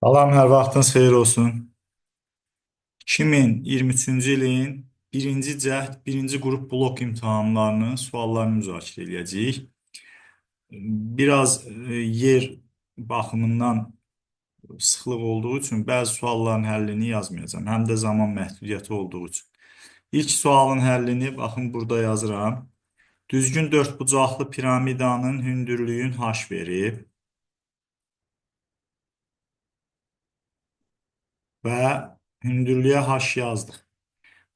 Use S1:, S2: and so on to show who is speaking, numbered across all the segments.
S1: Salam, hər vaxtınız xeyir olsun. 2023-cü ilin birinci cəhd, birinci qrup blok imtahanlarının suallarını müzakirə edəcəyik. Biraz yer baxımından sıxlıq olduğu üçün bəzi sualların həllini yazmayacağım. Həm də zaman məhdudiyyəti olduğu üçün. İlk sualın həllini baxın burada yazıram. Düzgün dördbucaqlı piramidanın hündürlüyün h verib və hündürlüyə h yazdıq.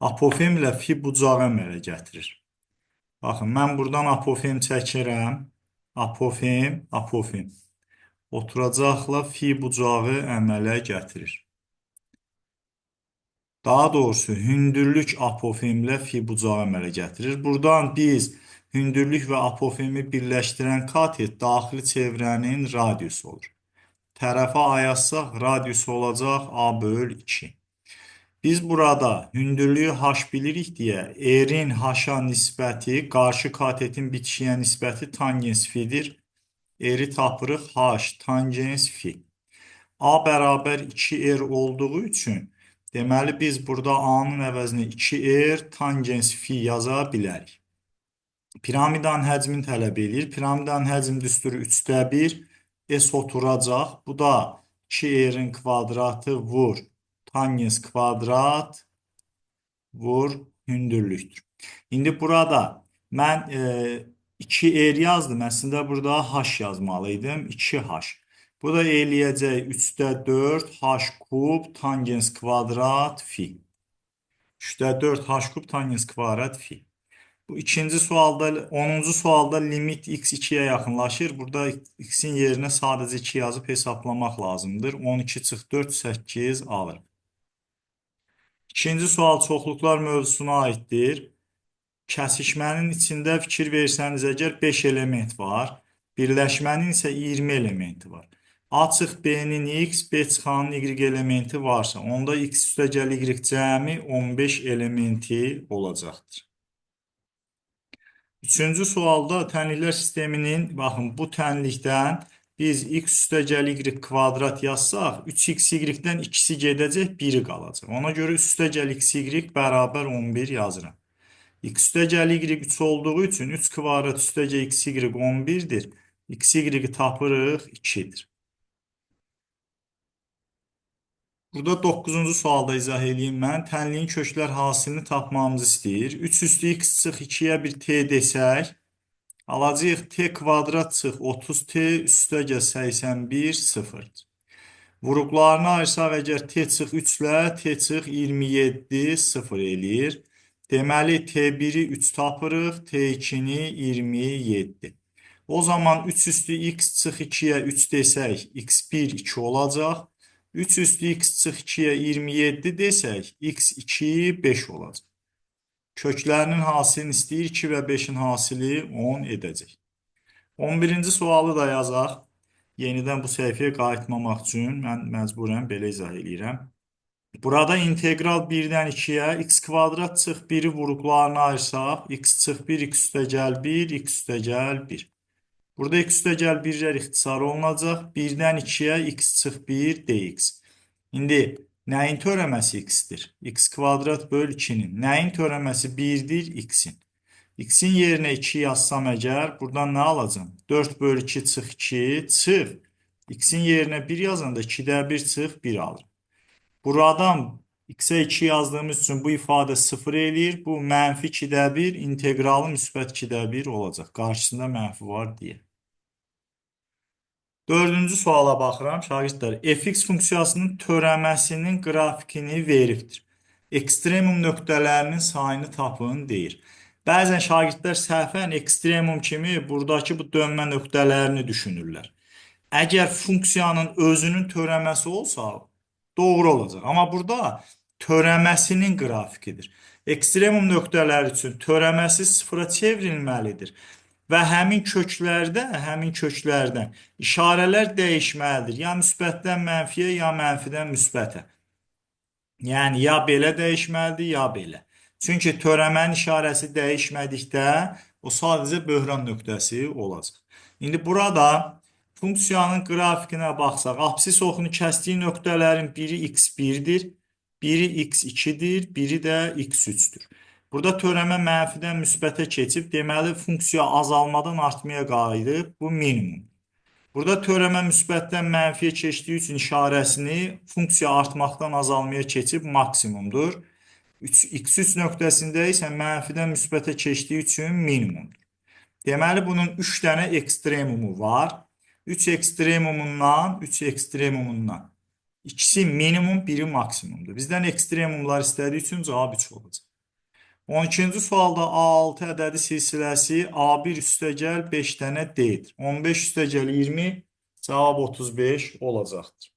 S1: Apofem ilə fi bucağı əmələ gətirir. Baxın, mən buradan apofem çəkirəm. Apofem, apofem. Oturacaqla fi bucağı əmələ gətirir. Daha doğrusu, hündürlük apofemlə fi bucağı əmələ gətirir. Buradan biz hündürlük və apofemi birləşdirən katet daxili çevrənin radiusu olur. Tərəfə ayatsaq, radiusu olacaq a böl 2. Biz burada hündürlüyü h bilirik deyə, r-in h-a nisbəti, qarşı katetin bitişiyə nisbəti tangens fidir. R-i tapırıq h tangens fi. A bərabər 2r olduğu üçün, deməli biz burada a-nın əvəzinə 2r tangens fi yaza bilərik. Piramidanın həcmini tələb edir. Piramidanın həcm düsturu 3/1, s oturacaq. Bu da 2r-in kvadratı vur tangens kvadrat vur hündürlüktür. İndi burada mən 2r yazdım. Əslində burada h yazmalıydım. 2h. Bu da eləyəcək 3/4 h kub tangens kvadrat fi. 3/4 h kub tangens kvadrat fi. Bu ikinci sualda, 10-cu sualda limit x 2'ye yaxınlaşır. Burada x'in yerinə sadəcə 2 yazıb hesaplamaq lazımdır. 12 çıx 4, 8 alır. İkinci sual çoxluqlar mövzusuna aiddir. Kəsişmənin içində fikir versəniz, əgər 5 element var, birləşmənin isə 20 elementi var. A çıx B-nin x, B çıxanın y elementi varsa, onda x üstəgəl y cəmi 15 elementi olacaqdır. Üçüncü sualda tənliklər sisteminin, baxın, bu tənlikdən biz x üstəgəl y kvadrat yazsaq, 3xy-dən ikisi gedəcək, biri qalacaq. Ona görə üstəgəl xy bərabər 11 yazıram. X üstəgəl y 3 olduğu üçün 3 kvadrat üstəgəl xy 11'dir. Xy tapırıq 2'dir. Burada 9-cu sualda izah edeyim mən. Tənliyin köklər hasilini tapmamızı istəyir. 3 üstü x çıx 2'yə bir t desək, alacağıq t kvadrat çıx 30t üstəgəl 81 0'dır. Vuruqlarını ayırsaq, əgər t çıx 3 ilə t çıx 27 0 eləyir. Deməli, T1'i 3 tapırıq, T2'ni 27. O zaman 3 üstü x çıx 2'yə 3 desək, x1 2 olacaq. 3 üstü x çıx 2'yə 27 desək, x2 5 olacaq. Köklərinin hasilini istəyir, 2 və 5'in hasili 10 edəcək. 11-ci sualı da yazaq. Yenidən bu səhifəyə qayıtmamaq üçün mən məcburən belə izah edirəm. Burada integral 1'dən 2'yə x kvadrat çıx 1'i vuruqlarını ayırsaq, x çıx 1, x üstəgəl 1, x üstəgəl 1. Burada x üstəgəl 1'lər ixtisar olunacaq. 1'dən 2'yə x çıx 1 dx. İndi nəyin törəməsi x-dir? X kvadrat böl 2'nin. Nəyin törəməsi 1'dir? X-in. X-in yerinə 2 yazsam əgər, buradan nə alacam? 4 böl 2 çıx 2 çıx. X-in yerinə 1 yazanda 2'də 1 çıx 1 alır. Buradan x'e 2 yazdığımız üçün bu ifadə 0 eləyir. Bu mənfi 2'də 1, integralı müsbət 2'də 1 olacaq. Qarşısında mənfi var deyə. Dördüncü suala baxıram, şagirdlər. Fx funksiyasının törəməsinin qrafikini veribdir. Ekstremum nöqtələrinin sayını tapın deyir. Bəzən şagirdlər səhvən ekstremum kimi buradakı bu dönmə nöqtələrini düşünürlər. Əgər funksiyanın özünün törəməsi olsa, doğru olacaq. Amma burada törəməsinin qrafikidir. Ekstremum nöqtələr üçün törəməsi sıfıra çevrilməlidir. Və həmin köklərdən işarələr dəyişməlidir. Ya müsbətdən mənfiyə, ya mənfidən müsbətə. Yəni, ya belə dəyişməlidir, ya belə. Çünki törəmənin işarəsi dəyişmədikdə o sadəcə böhran nöqtəsi olacaq. İndi burada Funksiyanın qrafikinə baxsaq, absis oxunu kəsdiyi nöqtələrin biri x1-dir, biri x2-dir, biri də x3-dür. Burada törəmə mənfidən müsbətə keçib, deməli funksiya azalmadan artmaya qayıdıb, bu minimum. Burada törəmə müsbətdən mənfiyə keçdiyi üçün işarəsini funksiya artmaqdan azalmaya keçib maksimumdur. X3 nöqtəsində isə mənfidən müsbətə keçdiyi üçün minimumdur. Deməli bunun 3 dənə ekstremumu var. 3 ekstremumundan ikisi minimum, biri maksimumdur. Bizdən ekstremumlar istədiyi üçün cavab 3 olacaq. 12-ci sualda A6 ədədi silsiləsi A1 üstəgəl 5 dənə D-dir. 15 üstəgəl 20 cavab 35 olacaqdır.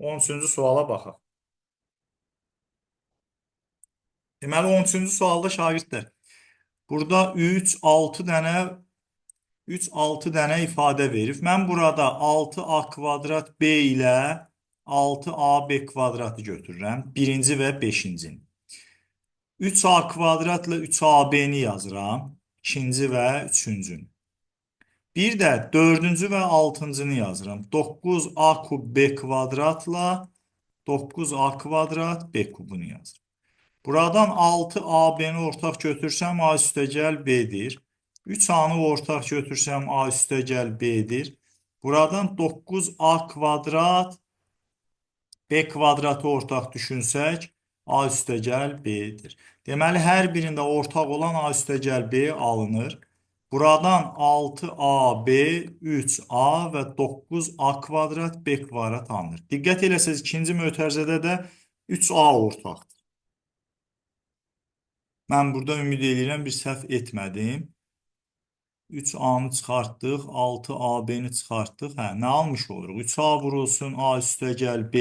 S1: 13-cü suala baxaq. Deməli 13-cü sualda şagirdlər burada 6 dənə ifadə verib. Mən burada 6a kvadrat b ilə 6ab kvadratı götürürəm. Birinci və beşincini. 3a kvadrat ilə 3ab-ni yazıram. İkinci və üçüncünü. Bir də dördüncü və altıncını yazıram. 9a kub b kvadratla 9a kvadrat b kubunu yazıram. Buradan 6ab-ni ortaq götürsəm a üstəgəl b-dir. 3a-nı ortaq götürsəm a üstəgəl b-dir. Buradan 9a kvadrat b kvadratı ortaq düşünsək a üstəgəl b-dir. Deməli hər birində ortaq olan a üstəgəl b alınır. Buradan 6ab, 3a və 9a kvadrat b kvadrat alınır. Diqqət eləsəz ikinci mötərizədə də 3a ortaqdır. Mən burada ümid edirəm bir səhv etmədim. 3a-nı çıxartdıq, 6ab-ni çıxartdıq. Nə almış oluruq? 3a vurulsun a üstəgəl b.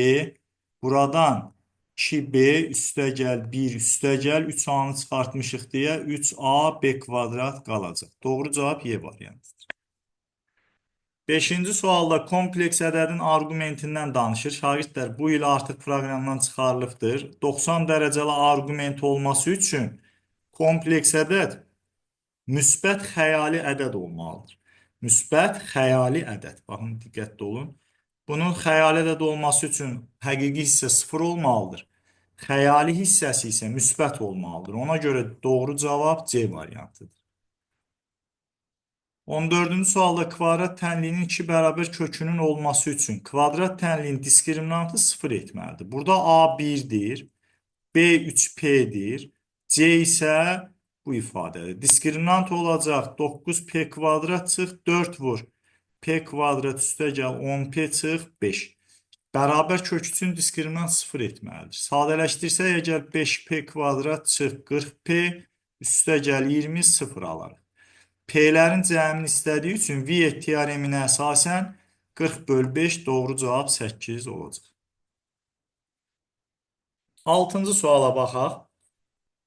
S1: Buradan 2b üstəgəl 1 üstəgəl 3a-nı çıxartmışıq deyə 3a b kvadrat qalacaq. Doğru cavab Y variantıdır. 5-ci sualda kompleks ədədin arqumentindən danışır. Şagirdlər bu il artıq proqramdan çıxarılıbdır. 90 dərəcəli arqument olması üçün kompleks ədəd müsbət xəyali ədəd olmalıdır. Müsbət xəyali ədəd. Baxın, diqqətli olun. Bunun xəyali ədəd olması üçün həqiqi hissə 0 olmalıdır. Xəyali hissəsi isə müsbət olmalıdır. Ona görə doğru cavab C variantıdır. 14-cü sualda kvadrat tənliyinin 2 bərabər kökünün olması üçün kvadrat tənliyin diskriminantı 0 etməlidir. Burada A 1-dir, B 3P'dir, C isə bu ifadədir. Diskriminant olacaq 9P kvadrat çıx 4 vur. P kvadrat üstəgəl 10P çıx 5. Bərabər kök üçün diskriminant 0 etməlidir. Sadələşdirsək, əgər 5P kvadrat çıx 40P üstəgəl 20 0 alarıq. P'lərin cəmini istədiyi üçün Viet teoreminə əsasən 40 bölü 5 doğru cavab 8 olacaq. 6-cı suala baxaq.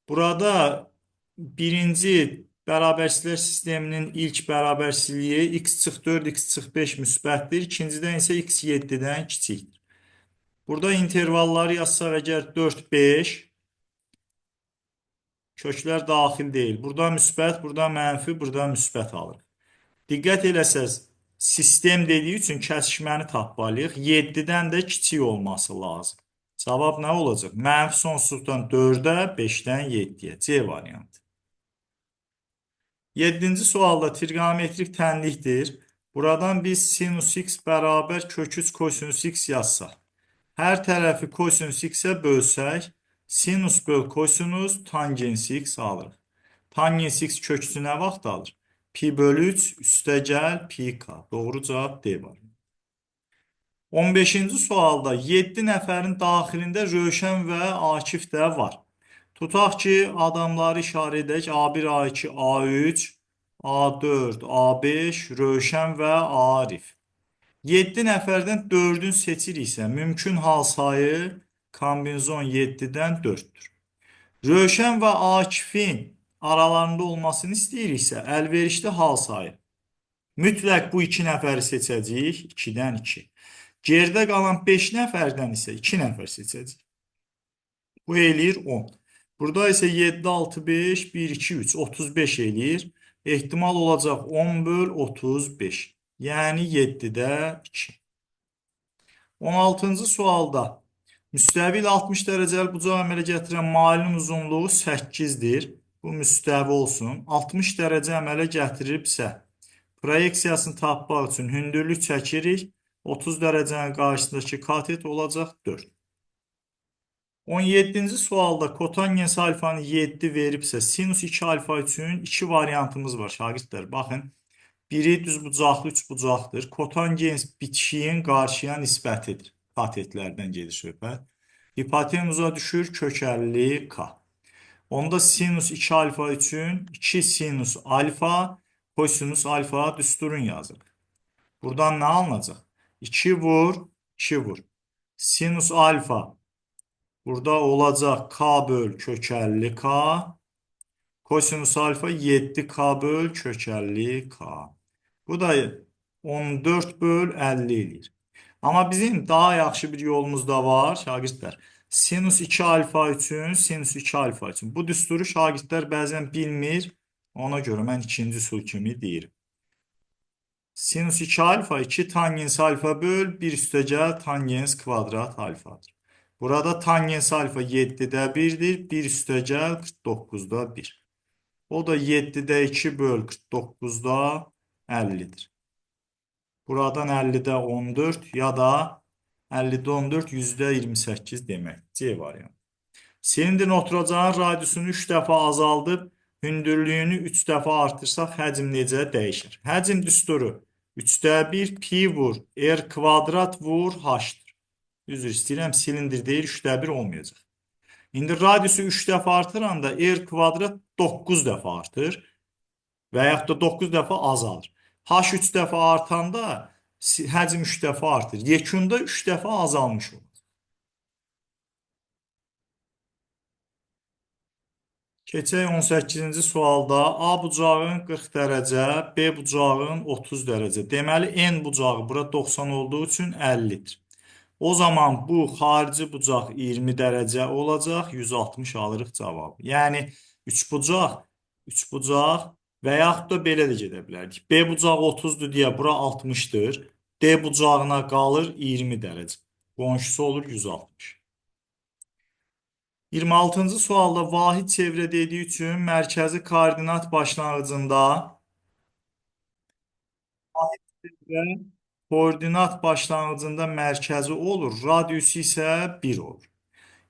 S1: Burada birinci bərabərsizlər sisteminin ilk bərabərsizliyi x çıx 4, x çıx 5 müsbətdir. İkincidən isə x 7-dən kiçikdir. Burada intervalları yazsaq, əgər 4, 5, köklər daxil deyil. Burada müsbət, burada mənfi, burada müsbət alır. Diqqət eləsəz, sistem dediyi üçün kəsişməni tapmalıyıq. 7-dən də kiçik olması lazım. Cavab nə olacaq? Mənfi sonsuzluqdan 4-ə, 5-dən 7-yə. C variantı. 7-ci sualda trigonometrik tənlikdir. Buradan biz sinus x bərabər kök 3 kosinus x yazsaq. Hər tərəfi kosinus x-ə bölsək, sinus böl kosinus tangens x alırıq. Tangens x kök 3-ü nə vaxt alır? Pi bölü 3 üstəgəl pi k. Doğru cavab D var. 15-ci sualda 7 nəfərin daxilində Rövşən və Akif də var. Tutaq ki, adamları işarə edək. A1, A2, A3, A4, A5, Rövşən və Arif. 7 nəfərdən 4-ün seçiriksə, mümkün hal sayı kombinezon 7-dən 4-dür. Rövşən və Akifin aralarında olmasını istəyiriksə, əlverişli hal sayı. Mütləq bu 2 nəfəri seçəcəyik, 2-dən 2. Geridə qalan 5 nəfərdən isə 2 nəfər seçəcəyik. Bu eləyir 10. Burada isə 7, 6, 5, 1, 2, 3, 35 eləyir. Ehtimal olacaq 10 böl 35. Yəni 7-də 2. 16-cı sualda müstəvi ilə 60 dərəcəli bucağı əmələ gətirən mailin uzunluğu 8-dir. Bu müstəvi olsun. 60 dərəcə əmələ gətiribsə, proyeksiyasını tapmaq üçün hündürlük çəkirik. 30 dərəcənin qarşısındakı katet olacaq 4. 17-ci sualda kotangens alfanı 7 veribsə, sinus 2 alfa üçün 2 variantımız var şagirdlər. Baxın, biri düzbucaqlı, üçbucaqdır. Kotangens bitişiyin qarşıya nisbətidir. Katetlərdən gedir söhbət. Hipotenuza düşür kök 50k. Onda sinus 2 alfa üçün 2 sinus alfa, kosinus alfa düsturun yazılır. Buradan nə alınacaq? 2 vur, 2 vur. Sinus alfa burada olacaq k böl kök 50k. Kosinus alfa 7k böl kök 50k. Bu da 14 böl 50 edir. Amma bizim daha yaxşı bir yolumuz da var şagirdlər. Sinus 2 alfa üçün, sinus 2 alfa üçün. Bu düsturu şagirdlər bəzən bilmir. Ona görə mən ikinci üsul kimi deyirəm. Sinus 2 alfa 2 tangens alfa böl 1 üstəgəl tangens kvadrat alfadır. Burada tangens alfa 7-də 1'dir. 1 üstəgəl 49'da 1. O da 7'də 2 böl 49'da 50'dir. Buradan 50'də 14 ya da 50'də 14 %28 demək. C variantı. Silindrin oturacağın radiusunu 3 dəfə azaldıb, hündürlüyünü 3 dəfə artırsaq, həcm necə dəyişir? Həcm düsturu 3'də 1 pi vur, r kvadrat vur, h'dır. Üzr istəyirəm, silindir deyil, 3'də 1 olmayacaq. İndi radiusu 3 dəfə artıranda r kvadrat 9 dəfə artır və yaxud da 9 dəfə azalır. H 3 dəfə artanda həcm 3 dəfə artır. Yekunda 3 dəfə azalmış olur. Keçək 18-ci sualda A bucağın 40 dərəcə, B bucağın 30 dərəcə. Deməli, N bucağı bura 90 olduğu üçün 50'dir. O zaman bu xarici bucaq 20 dərəcə olacaq, 160 alırıq cavabı. Yəni 3 bucaq və yaxud da belə də gedə bilərdik. B bucağı 30'dur deyə bura 60'dır. D bucağına qalır 20 dərəcə. Qonşusu olur 160. 26-cı sualda vahid çevrə dediyi üçün mərkəzi koordinat başlanğıcında koordinat başlanğıcında mərkəzi olur, radiusu isə 1 olur.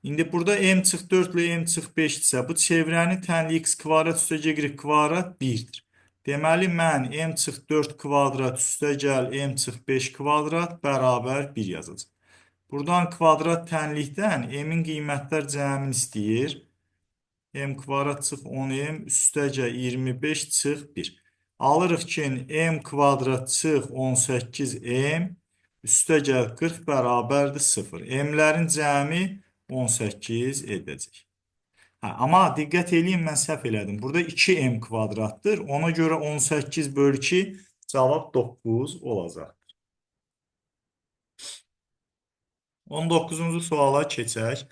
S1: İndi burada m/4 ilə m/5-dirsə, bu çevrənin tənliyi x kvadrat üstəgəl y kvadrat 1'dir. Deməli, mən m/4 kvadrat üstəgəl m/5 kvadrat bərabər 1 yazacağım. Buradan kvadrat tənlikdən m-in qiymətlər cəmini istəyir. M kvadrat çıx 10m üstəgəl 25 çıx 1. Alırıq ki, m kvadrat çıx 18m üstəgəl 40 bərabərdir 0. M-lərin cəmi 18 edəcək. Amma diqqət eləyin, mən səhv elədim. Burada 2m kvadratdır. Ona görə 18 bölü 2 cavab 9 olacaq. 19-cu suala keçək.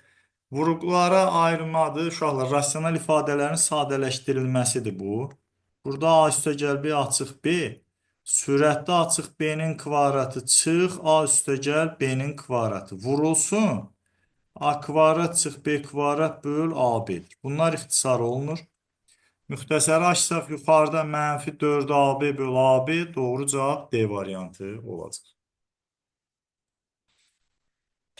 S1: Vurğulara ayrılmadır. Uşaqlar, rasional ifadələrin sadələşdirilməsidir bu. Burada A üstəgəl B açıq B. Sürətdə açıq B-nin kvadratı çıx A üstəgəl B-nin kvadratı. Vurulsun. A kvadrat çıx B kvadrat böl AB-dir. Bunlar ixtisar olunur. Müxtəsəri açsaq yuxarıda mənfi 4AB böl AB doğru cavab D variantı olacaq.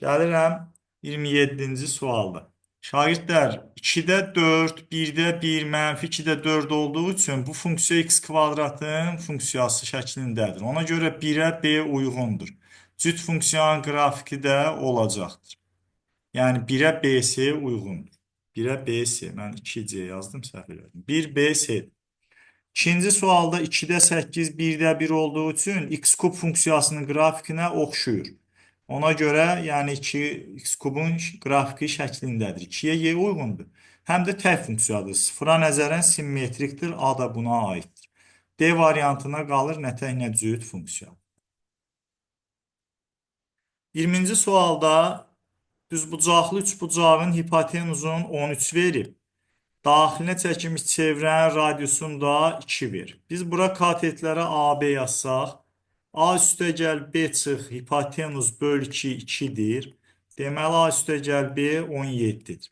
S1: Gəlirəm 27-ci sualda. Şagirdlər 2-də 4, 1-də 1, mənfi 2-də 4 olduğu üçün bu funksiya x kvadratın funksiyası şəklindədir. Ona görə 1-ə B uyğundur. Cüt funksiyanın qrafiki də olacaqdır. Yəni 1-ə BS uyğundur. 1-ə BS, mən 2C yazdım, səhv elədim. 1BS. İkinci sualda 2-də 8, 1-də 1 olduğu üçün x kub funksiyasının qrafikinə oxşuyur. Ona görə, yəni 2x kubun qrafiki şəklindədir. 2-yə y uyğundur. Həm də tək funksiyadır. Sıfıra nəzərən simmetrikdir. A da buna aiddir. D variantına qalır nətək nə cüt funksiya. 20-ci sualda düzbucaqlı üçbucağın hipotenuzun 13 verib. Daxilinə çəkilmiş çevrənin radiusunu da 2 verir. Biz bura katetlərə AB yazsaq, A üstəgəl B çıx hipotenuz böl 2-dir. Deməli A üstəgəl B 17-dir.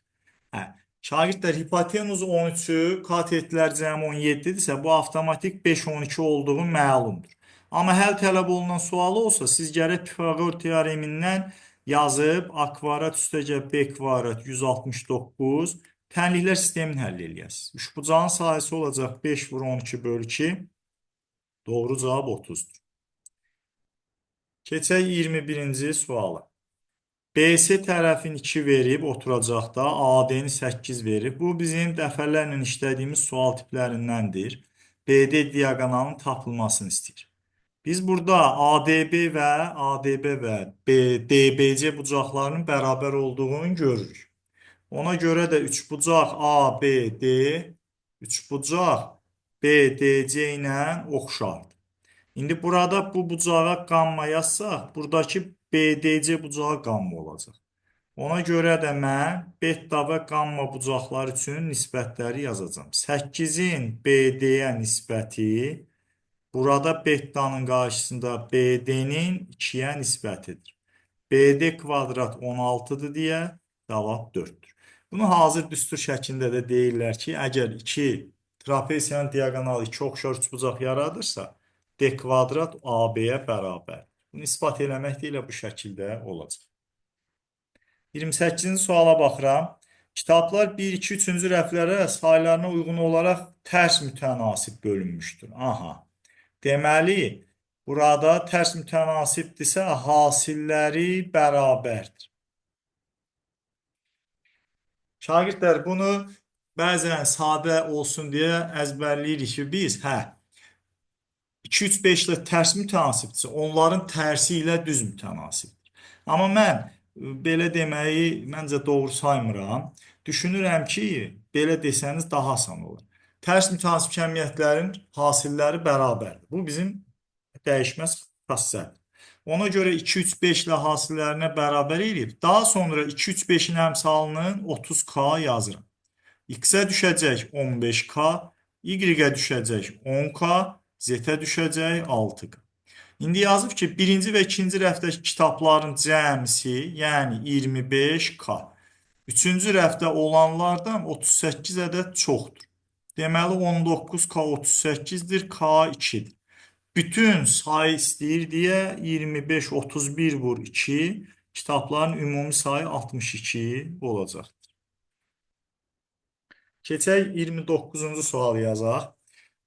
S1: Hə. Şagirdlər hipotenuzu 13-ü kat etdilər cəmi 17-dirsə bu avtomatik 5-12 olduğu məlumdur. Amma həll tələb olunan sualı olsa siz gərək Pifaqor teoremindən yazıb a kvadrat üstəgəl b kvadrat 169 tənliklər sistemini həll eləyəsiniz. Üçbucağın sahəsi olacaq 5 vur 12 böl 2. Doğru cavab 30-dur. Keçək 21-ci suala. BS tərəfin 2 verib oturacaqda, AD-ni 8 verib. Bu bizim dəfələrlə işlədiyimiz sual tiplərindəndir. BD diaqonalının tapılmasını istəyir. Biz burada ADB və DBC bucaqlarının bərabər olduğunu görürük. Ona görə də üçbucaq ABD, üçbucaq BDC ilə oxşardır. İndi burada bu bucağa qamma yazsaq, buradakı BDC bucağı qamma olacaq. Ona görə də mən beta və qamma bucaqları üçün nisbətləri yazacağam. 8-in BD-yə nisbəti, burada betanın qarşısında BD-nin 2-yə nisbətidir. BD kvadrat 16-dır deyə cavab 4-dür. Bunu hazır düstur şəklində də deyirlər ki, əgər 2 trapesiyanın diaqonalı 2 oxşar üçbucaq yaradırsa, D kvadrat AB-yə bərabər. Bunu ispat eləmək də elə bu şəkildə olacaq. 28-ci suala baxıram. Kitablar 1, 2, 3-cü rəflərə saylarına uyğun olaraq tərs mütənasib bölünmüşdür. Aha. Deməli, burada tərs mütənasibdirsə, hasilləri bərabərdir. Şagirdlər, bunu bəzən sadə olsun deyə əzbərləyirik ki, biz, 2, 3, 5 ilə tərs mütənasibdirsə, onların tərsi ilə düz mütənasibdir. Amma mən belə deməyi məncə doğru saymıram. Düşünürəm ki, belə desəniz daha asan olur. Tərs mütənasib kəmiyyətlərin hasilləri bərabərdir. Bu bizim dəyişməz xassədir. Ona görə 2, 3, 5 ilə hasillərinə bərabər eləyib. Daha sonra 2, 3, 5-in əmsalının 30K yazıram. X-ə düşəcək 15K, Y-ə düşəcək 10K, Z-ə düşəcək 6K. İndi yazıb ki, birinci və ikinci rəfdəki kitabların cəmsi, yəni 25K. Üçüncü rəfdə olanlardan 38 ədəd çoxdur. Deməli, 19K 38-dir, K 2-dir. Bütün sayı istəyir deyə 25, 31 vur 2, kitabların ümumi sayı 62 olacaqdır. Keçək 29-cu sual yazaq.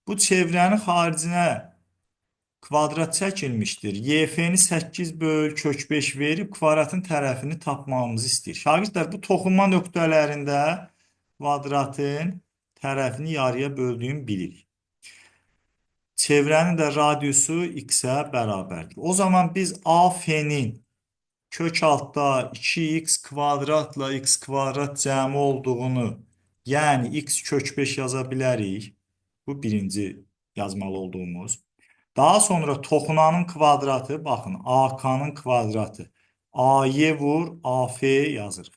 S1: Bu çevrənin xaricinə kvadrat çəkilmişdir. YF-ni 8 böl kök 5 verib kvadratın tərəfini tapmamızı istəyir. Şagirdlər, bu toxunma nöqtələrində kvadratın tərəfini yarıya böldüyünü bilirik. Çevrənin də radiusu x-ə bərabərdir. O zaman biz AF-nin kök altda 2x kvadratla x kvadrat cəmi olduğunu, yəni x kök 5 yaza bilərik. Bu birinci yazmalı olduğumuz. Daha sonra toxunanın kvadratı, baxın, AK-nın kvadratı. AY vur, AF yazırıq.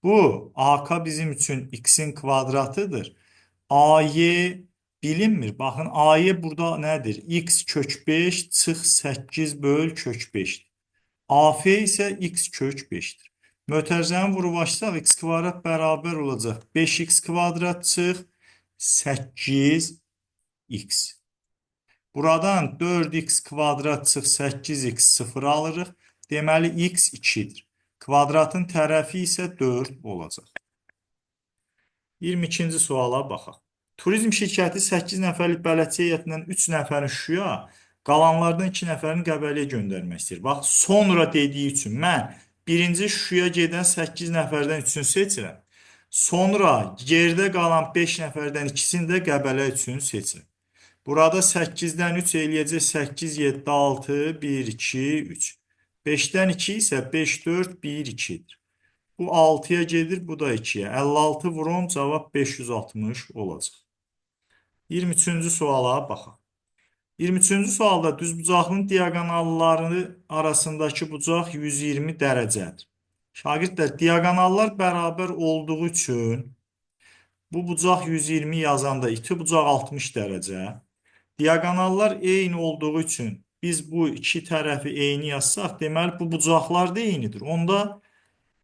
S1: Bu, AK bizim üçün x-in kvadratıdır. AY bilinmir. Baxın, AY burada nədir? X kök 5 çıx 8 böl kök 5'dir. AF isə x kök 5'dir. Mötərizəni vurub açsaq, x kvadrat bərabər olacaq. 5x kvadrat çıx 8x. Buradan 4x kvadrat çıx 8x 0 alırıq. Deməli, x 2'dir. Kvadratın tərəfi isə 4 olacaq. 22-ci suala baxaq. Turizm şirkəti 8 nəfərlik bələdçi heyətindən 3 nəfərin Şuya, qalanlardan 2 nəfərin Qəbələyə göndərmək istəyir. Bax, sonra dediyi üçün mən birinci Şuya gedən 8 nəfərdən 3-ünü seçirəm. Sonra yerdə qalan 5 nəfərdən 2-sini də Qəbələ üçün seçirəm. Burada 8-dən 3 eləyəcək 8, 7, 6, 1, 2, 3. 5-dən 2 isə 5, 4, 1, 2'dir. Bu 6'ya gedir, bu da 2'yə. 56 vur 10, cavab 560 olacaq. 23-cü suala baxaq. 23-cü sualda düzbucaqlının diaqonalları arasındakı bucaq 120 dərəcədir. Şagirdlər, diaqonallar bərabər olduğu üçün bu bucaq 120 yazanda iti bucaq 60 dərəcə. Diaqonallar eyni olduğu üçün biz bu iki tərəfi eyni yazsaq, deməli bu bucaqlar da eynidir. Onda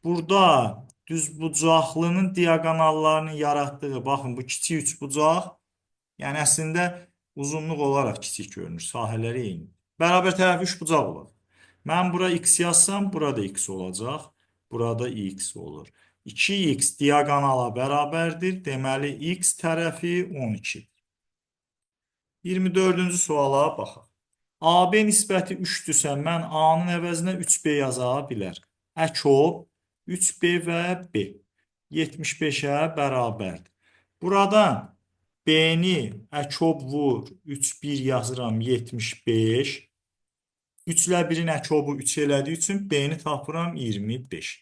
S1: burada düzbucaqlının diaqonallarının yaratdığı, baxın bu kiçik üçbucaq, yəni əslində uzunluq olaraq kiçik görünür, sahələri eyni. Bərabər tərəfi üçbucaq olur. Mən bura x yazsam, burada x olacaq, burada x olur. 2x diaqonala bərabərdir, deməli x tərəfi 12. 24-cü suala baxaq. AB nisbəti 3-dürsə, mən A-nın əvəzinə 3B yaza bilər. Əkov 3B və B 75-ə bərabərdir. Buradan B-ni əkov vur 3-1 yazıram 75. 3 ilə 1-in əkovu 3 elədiyi üçün B-ni tapıram 25.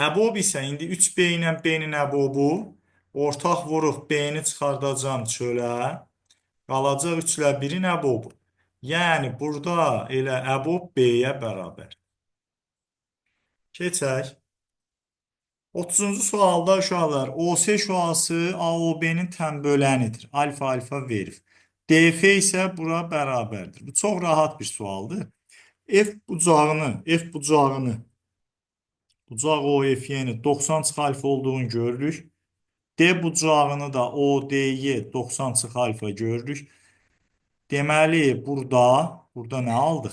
S1: Əbob isə indi 3B ilə B-nin əbobu ortaq vuruq B-ni çıxardacam çölə. Qalacaq 3 ilə 1-in əbobu. Yəni burada elə əbob B-yə bərabər. Keçək. 30-cu sualda uşaqlar OS şüası AOB-nin tənbölənidir. Alfa alfa verir. DF isə bura bərabərdir. Bu çox rahat bir sualdır. F bucağını bucaq OF-ni 90 çıx alfa olduğunu görürük. D bucağını da OD-yi 90 çıx alfa görürük. Deməli burada nə aldıq?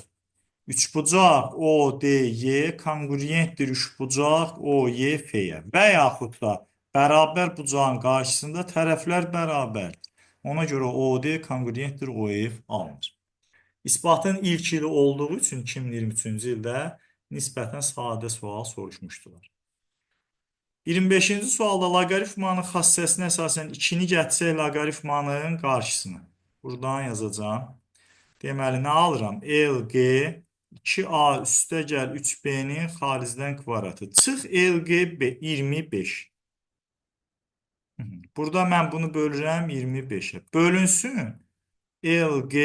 S1: Üçbucaq ODY kongruentdir üçbucaq OYF-yə və yaxud da bərabər bucağın qarşısında tərəflər bərabərdir. Ona görə OD kongruentdir OF alınır. İsbatın ilk ili olduğu üçün 2023-cü ildə nisbətən sadə sual soruşmuşdular. 25-ci sualda loqaritmanın xassəsinə əsasən 2-ni gətirsək loqaritmanın qarşısına. Buradan yazacağım. Deməli, nə alıram? LG 2A üstə gəl 3B-nin xaricdən kvadratı. Çıx LG 25. Burada mən bunu bölürəm 25-ə. Bölünsün LG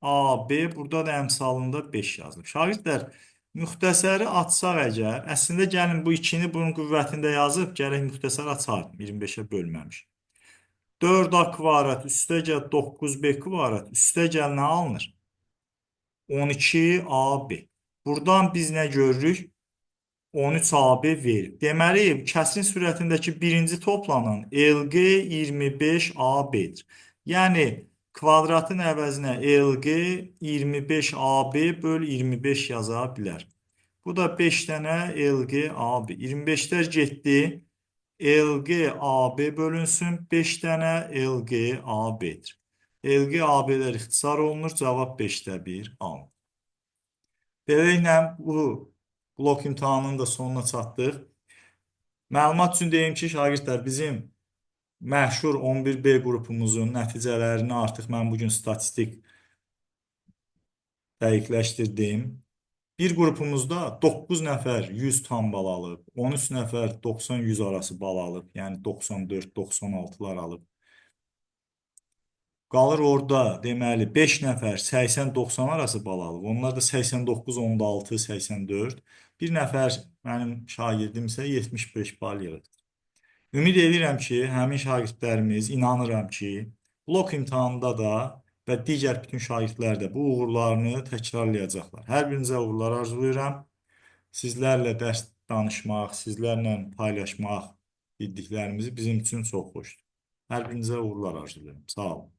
S1: AB, burada da əmsalında 5 yazılıb. Şagirdlər, müxtəsəri açsaq əgər, əslində gəlin bu 2-ni bunun qüvvətində yazıb, gərək müxtəsəri açarım, 25-ə bölməmiş. 4A kvadrat üstə gəl 9B kvadrat üstə gəl nə alınır? 12AB. Buradan biz nə görürük? 13AB verir. Deməli, kəsrin sürətindəki birinci toplanan LG 25AB-dir. Yəni, kvadratın əvəzinə LG 25AB böl 25 yaza bilər. Bu da 5 dənə LG AB. 25-lər getdi. LG AB bölünsün 5 dənə LG AB-dir. LG AB-lər ixtisar olunur. Cavab 5-də 1 alınır. Beləliklə, bu blok imtahanının da sonuna çatdıq. Məlumat üçün deyim ki, şagirdlər, bizim məşhur 11B qrupumuzun nəticələrini artıq mən bugün statistik dəqiqləşdirdim. Bir qrupumuzda 9 nəfər 100 tam bal alıb, 13 nəfər 90-100 arası bal alıb, yəni 94-96'lar alıb. Qalır orada, deməli, 5 nəfər 80-90 arası bal alıb. Onlar da 89-16, 84. Bir nəfər mənim şagirdim isə 75 bal yığıb. Ümid edirəm ki, həmin şagirdlərimiz, inanıram ki, blok imtahanında da və digər bütün şagirdlər də bu uğurlarını təkrarlayacaqlar. Hər birinizə uğurlar arzulayıram. Sizlərlə dərs danışmaq, sizlərlə paylaşmaq bildiklərimizi bizim üçün çox xoşdur. Hər birinizə uğurlar arzulayıram. Sağ olun.